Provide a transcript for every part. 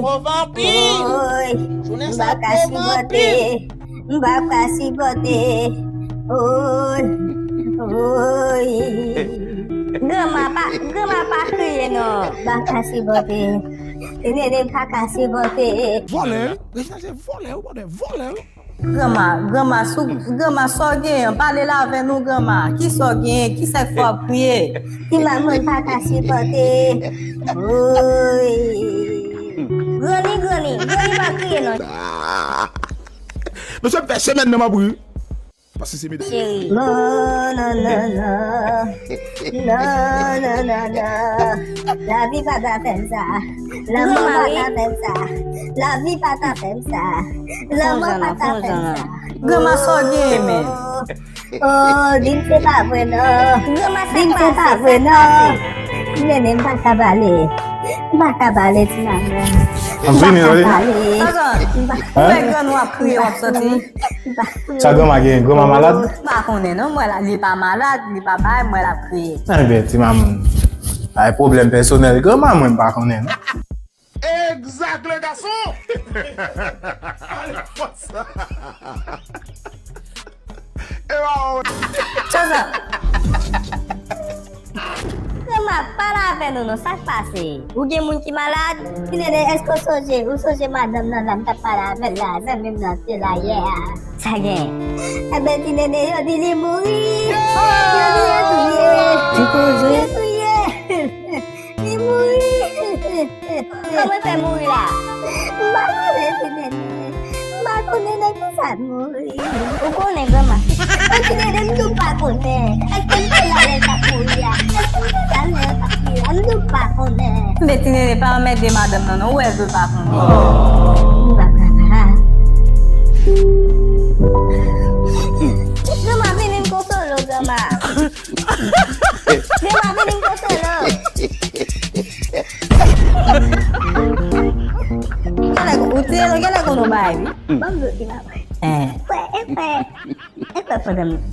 Mon vampire. Oi, Journée mba ça kasi pour bote, vampire. mba kasi bote. Oi, oi. Gema pa kriye no, mba kasi bote. Nene pa kasi bote. Voleur? Régina, c'est voleur ou pas de voleur? Grandma, so gen, pale la ave nou grandma. Ki so gen, ki se fwa priye? Ti maman pa kasi bote. Oi. Granny pa kriye no. Monsieur, fait semaine dans ma brûle. Parce que c'est mes Chérie. Non. La vie pas ta faire ça. L'amour pas ta faire ça. La vie pas ta faire ça. L'amour pas ta faire ça. Grandma so gen men. Oh, din c'est pas vrai non. Din c'est pas vrai non. Nene pas ta balé. Pas ta balé ti maman. Vini, oui. Sagan, mwen gran wap kriye wap soti? Sa grandma gen, grandma malade? Pa konen non, mwen la, li pa malade, li pa bay, mwen la kriye. Eh bien, ti maman. Ay problème personnel, grandma mwen pa konen. Exact, le garçon! Sagan, Grandma, para avec nous, ça passe. Ou gen moun ki malade, il est est-ce que ou soje madame nan lam ta para avec la, ça même nan te la hier. Ça gen. Eh ben ti nene yo di li mouri. Yo di yo touye. Li mouri. Comment fait mourir là? Mba konen ti nene. Mba konen nan ki sa mouri. Ou konen grandma? Ti nene mdou pa konen. Est-ce que mte la ta mouri ya? Mdou pa konen. mwen ti nene pa mwen de madame nan, ou el ve pa konen? Grandma, vini mkonsolo, grandma. Grandma, vini mkonsolo. Gela kono bay vi? Bam do di la bay.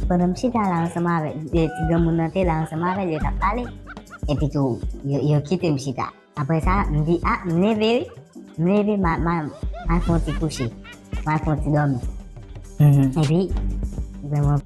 Pada msita lang sama avec tiga munate lang sama avec dia tak balik. Et puis tu yo quitte msita. Après ça, me dit ah, me lever ma font coucher. Ma font dormir. Et puis vraiment